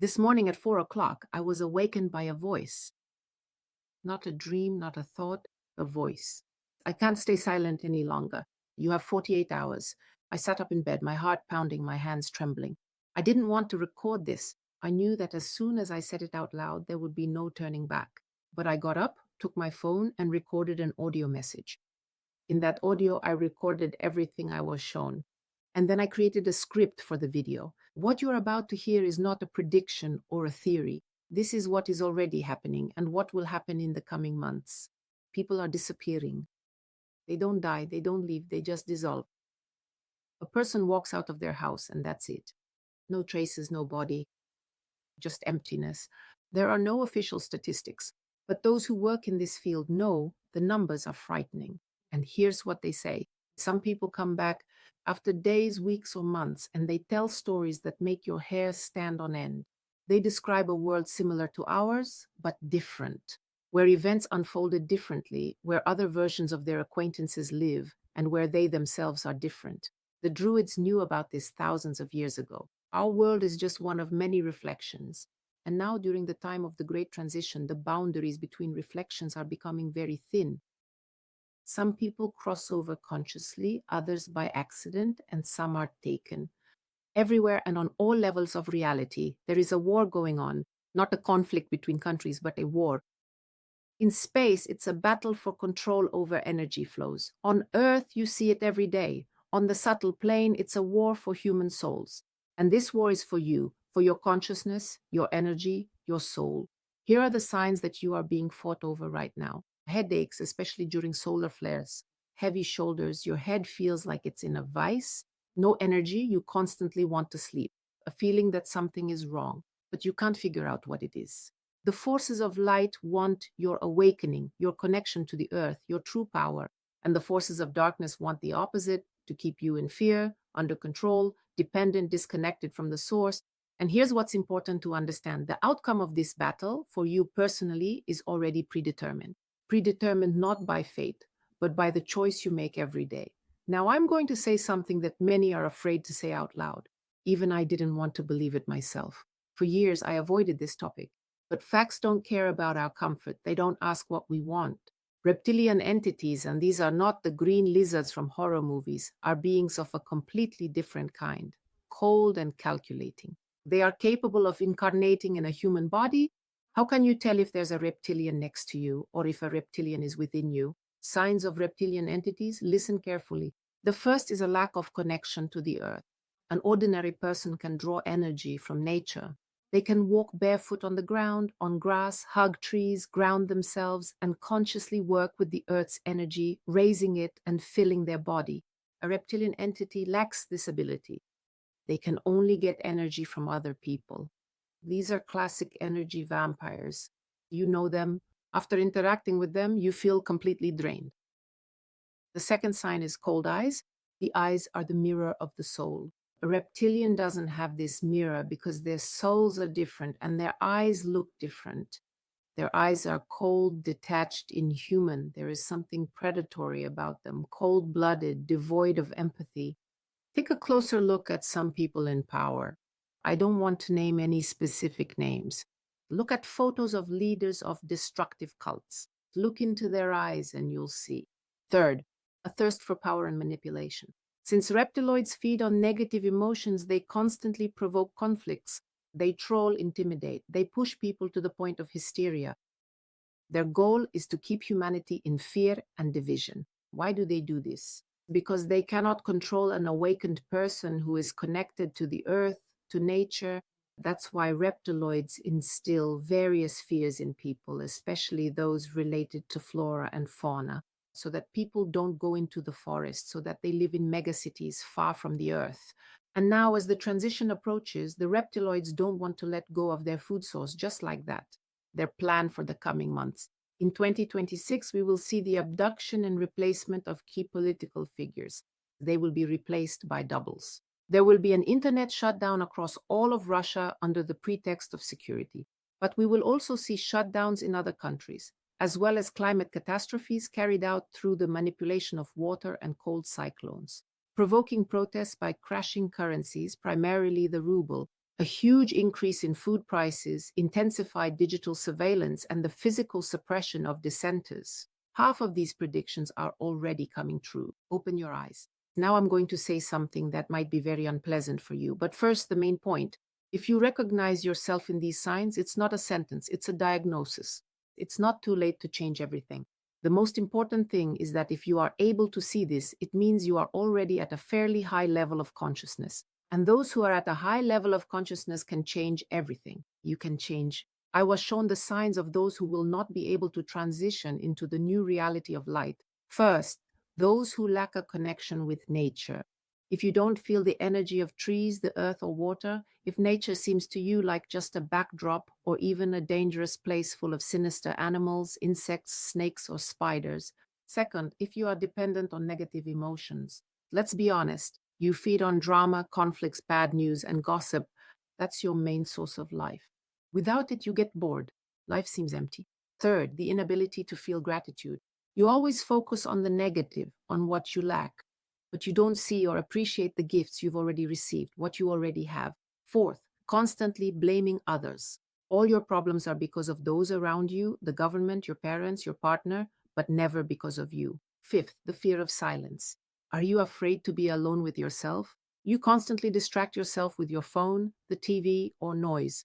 This morning at 4 o'clock, I was awakened by a voice. Not a dream, not a thought, a voice. I can't stay silent any longer. You have 48 hours. I sat up in bed, my heart pounding, my hands trembling. I didn't want to record this. I knew that as soon as I said it out loud, there would be no turning back. But I got up, took my phone, and recorded an audio message. In that audio, I recorded everything I was shown. And then I created a script for the video. What you're about to hear is not a prediction or a theory. This is what is already happening and what will happen in the coming months. People are disappearing. They don't die, they don't leave, they just dissolve. A person walks out of their house and that's it. No traces, no body, just emptiness. There are no official statistics, but those who work in this field know the numbers are frightening. And here's what they say. Some people come back after days, weeks, or months, and they tell stories that make your hair stand on end. They describe a world similar to ours, but different, where events unfolded differently, where other versions of their acquaintances live, and where they themselves are different. The Druids knew about this thousands of years ago. Our world is just one of many reflections. And now, during the time of the Great Transition, the boundaries between reflections are becoming very thin. Some people cross over consciously, others by accident, and some are taken. Everywhere and on all levels of reality, there is a war going on, not a conflict between countries, but a war. In space, it's a battle for control over energy flows. On Earth, you see it every day. On the subtle plane, it's a war for human souls. And this war is for you, for your consciousness, your energy, your soul. Here are the signs that you are being fought over right now. Headaches, especially during solar flares. Heavy shoulders, your head feels like it's in a vice. No energy, you constantly want to sleep. A feeling that something is wrong, but you can't figure out what it is. The forces of light want your awakening, your connection to the earth, your true power. And the forces of darkness want the opposite, to keep you in fear, under control, dependent, disconnected from the source. And here's what's important to understand. The outcome of this battle for you personally is already predetermined. Predetermined not by fate, but by the choice you make every day. Now, I'm going to say something that many are afraid to say out loud. Even I didn't want to believe it myself. For years, I avoided this topic. But facts don't care about our comfort. They don't ask what we want. Reptilian entities, and these are not the green lizards from horror movies, are beings of a completely different kind, cold and calculating. They are capable of incarnating in a human body. How can you tell if there's a reptilian next to you or if a reptilian is within you? Signs of reptilian entities, listen carefully. The first is a lack of connection to the earth. An ordinary person can draw energy from nature. They can walk barefoot on the ground, on grass, hug trees, ground themselves, and consciously work with the earth's energy, raising it and filling their body. A reptilian entity lacks this ability. They can only get energy from other people. These are classic energy vampires. You know them. After interacting with them, you feel completely drained. The second sign is cold eyes. The eyes are the mirror of the soul. A reptilian doesn't have this mirror because their souls are different and their eyes look different. Their eyes are cold, detached, inhuman. There is something predatory about them, cold-blooded, devoid of empathy. Take a closer look at some people in power. I don't want to name any specific names. Look at photos of leaders of destructive cults. Look into their eyes and you'll see. Third, a thirst for power and manipulation. Since reptiloids feed on negative emotions, they constantly provoke conflicts. They troll, intimidate. They push people to the point of hysteria. Their goal is to keep humanity in fear and division. Why do they do this? Because they cannot control an awakened person who is connected to the earth, to nature. That's why reptiloids instill various fears in people, especially those related to flora and fauna, so that people don't go into the forest, so that they live in megacities far from the earth. And now, as the transition approaches, the reptiloids don't want to let go of their food source just like that. Their plan for the coming months. In 2026, we will see the abduction and replacement of key political figures. They will be replaced by doubles. There will be an internet shutdown across all of Russia under the pretext of security. But we will also see shutdowns in other countries, as well as climate catastrophes carried out through the manipulation of water and cold cyclones, provoking protests by crashing currencies, primarily the ruble, A huge increase in food prices, intensified digital surveillance, and the physical suppression of dissenters. Half of these predictions are already coming true. Open your eyes. Now I'm going to say something that might be very unpleasant for you. But first, the main point. If you recognize yourself in these signs, it's not a sentence, it's a diagnosis. It's not too late to change everything. The most important thing is that if you are able to see this, it means you are already at a fairly high level of consciousness. And those who are at a high level of consciousness can change everything. You can change. I was shown the signs of those who will not be able to transition into the new reality of light. First, those who lack a connection with nature. If you don't feel the energy of trees, the earth, or water, if nature seems to you like just a backdrop or even a dangerous place full of sinister animals, insects, snakes, or spiders. Second, if you are dependent on negative emotions. Let's be honest, you feed on drama, conflicts, bad news, and gossip. That's your main source of life. Without it, you get bored. Life seems empty. Third, the inability to feel gratitude. You always focus on the negative, on what you lack, but you don't see or appreciate the gifts you've already received, what you already have. Fourth, constantly blaming others. All your problems are because of those around you, the government, your parents, your partner, but never because of you. Fifth, the fear of silence. Are you afraid to be alone with yourself? You constantly distract yourself with your phone, the TV, or noise.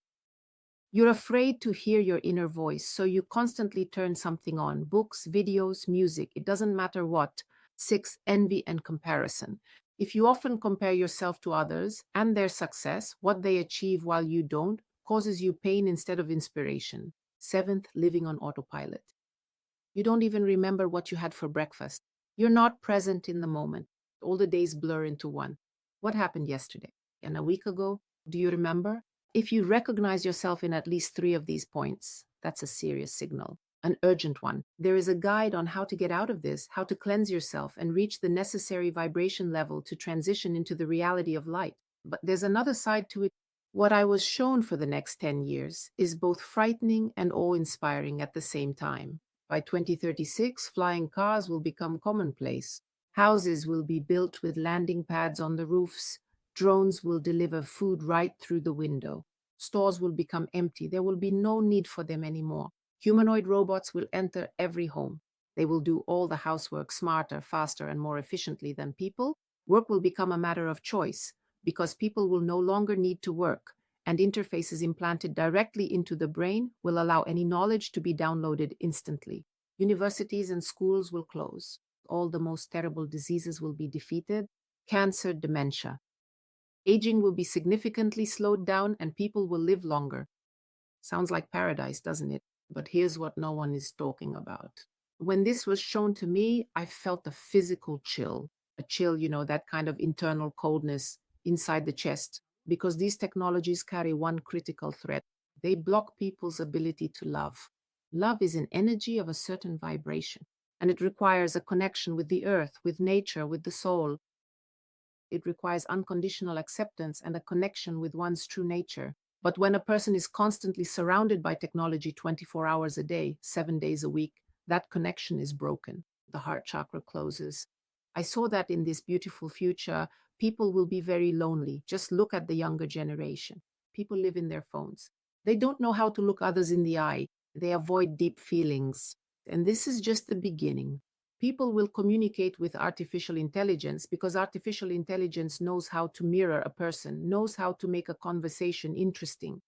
You're afraid to hear your inner voice, so you constantly turn something on: books, videos, music, it doesn't matter what. Six, envy and comparison. If you often compare yourself to others and their success, what they achieve while you don't, causes you pain instead of inspiration. Seventh, living on autopilot. You don't even remember what you had for breakfast. You're not present in the moment. All the days blur into one. What happened yesterday? And a week ago? Do you remember? If you recognize yourself in at least three of these points, that's a serious signal, an urgent one. There is a guide on how to get out of this, how to cleanse yourself and reach the necessary vibration level to transition into the reality of light. But there's another side to it. What I was shown for the next 10 years is both frightening and awe-inspiring at the same time. By 2036, flying cars will become commonplace. Houses will be built with landing pads on the roofs. Drones will deliver food right through the window. Stores will become empty. There will be no need for them anymore. Humanoid robots will enter every home. They will do all the housework smarter, faster, and more efficiently than people. Work will become a matter of choice because people will no longer need to work, and interfaces implanted directly into the brain will allow any knowledge to be downloaded instantly. Universities and schools will close. All the most terrible diseases will be defeated. Cancer, dementia. Aging will be significantly slowed down and people will live longer. Sounds like paradise, doesn't it? But here's what no one is talking about. When this was shown to me, I felt a physical chill. A chill, that kind of internal coldness inside the chest, because these technologies carry one critical threat. They block people's ability to love. Love is an energy of a certain vibration, and it requires a connection with the earth, with nature, with the soul. It requires unconditional acceptance and a connection with one's true nature. But when a person is constantly surrounded by technology 24 hours a day, 7 days a week, that connection is broken. The heart chakra closes. I saw that in this beautiful future, people will be very lonely. Just look at the younger generation. People live in their phones. They don't know how to look others in the eye. They avoid deep feelings. And this is just the beginning. People will communicate with artificial intelligence because artificial intelligence knows how to mirror a person, knows how to make a conversation interesting.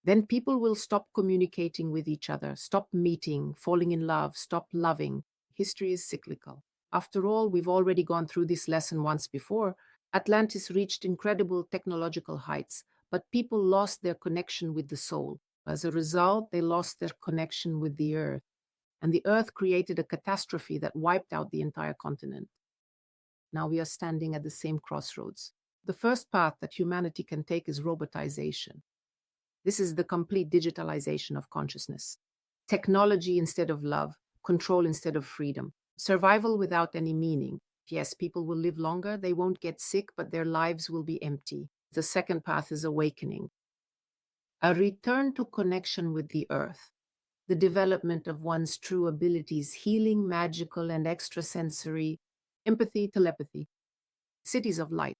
Then people will stop communicating with each other, stop meeting, falling in love, stop loving. History is cyclical. After all, we've already gone through this lesson once before. Atlantis reached incredible technological heights, but people lost their connection with the soul. As a result, they lost their connection with the earth. And the earth created a catastrophe that wiped out the entire continent. Now we are standing at the same crossroads. The first path that humanity can take is robotization. This is the complete digitalization of consciousness. Technology instead of love, control instead of freedom, survival without any meaning. Yes, people will live longer, they won't get sick, but their lives will be empty. The second path is awakening. A return to connection with the earth. The development of one's true abilities, healing, magical, and extrasensory, empathy, telepathy, cities of light.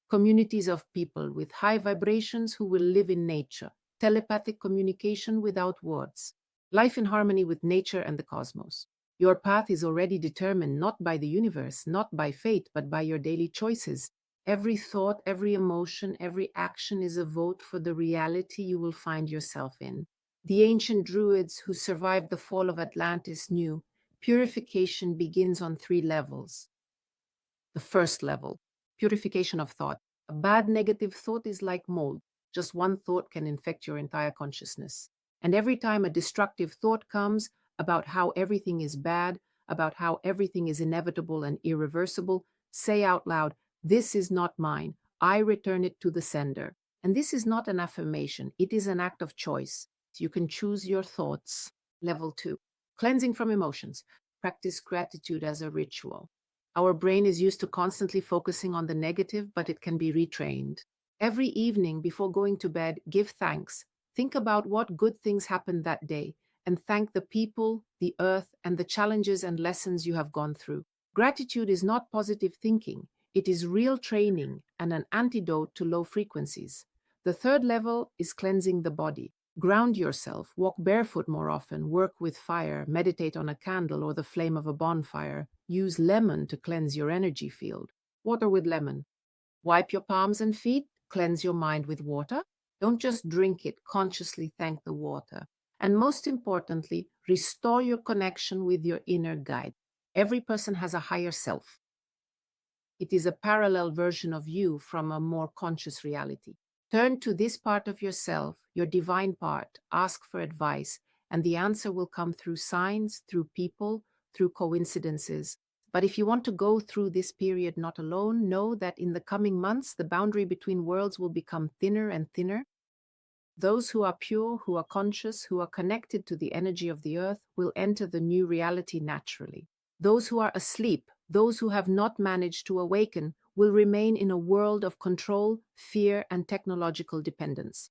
Communities of people with high vibrations who will live in nature. Telepathic communication without words. Life in harmony with nature and the cosmos. Your path is already determined not by the universe, not by fate, but by your daily choices. Every thought, every emotion, every action is a vote for the reality you will find yourself in. The ancient druids who survived the fall of Atlantis knew purification begins on 3 levels. The first level, purification of thought. A bad negative thought is like mold. Just one thought can infect your entire consciousness. And every time a destructive thought comes about how everything is bad, about how everything is inevitable and irreversible, say out loud, "This is not mine. I return it to the sender." And this is not an affirmation, it is an act of choice. So you can choose your thoughts. Level 2, cleansing from emotions. Practice gratitude as a ritual. Our brain is used to constantly focusing on the negative, but it can be retrained. Every evening before going to bed, give thanks. Think about what good things happened that day and thank the people, the earth, and the challenges and lessons you have gone through. Gratitude is not positive thinking. It is real training and an antidote to low frequencies. The third level is cleansing the body. Ground yourself, walk barefoot more often, work with fire, meditate on a candle or the flame of a bonfire. Use lemon to cleanse your energy field. Water with lemon. Wipe your palms and feet, cleanse your mind with water. Don't just drink it, consciously thank the water. And most importantly, restore your connection with your inner guide. Every person has a higher self. It is a parallel version of you from a more conscious reality. Turn to this part of yourself, your divine part, ask for advice, and the answer will come through signs, through people, through coincidences. But if you want to go through this period not alone, know that in the coming months, the boundary between worlds will become thinner and thinner. Those who are pure, who are conscious, who are connected to the energy of the earth will enter the new reality naturally. Those who are asleep, those who have not managed to awaken, will remain in a world of control, fear, and technological dependence.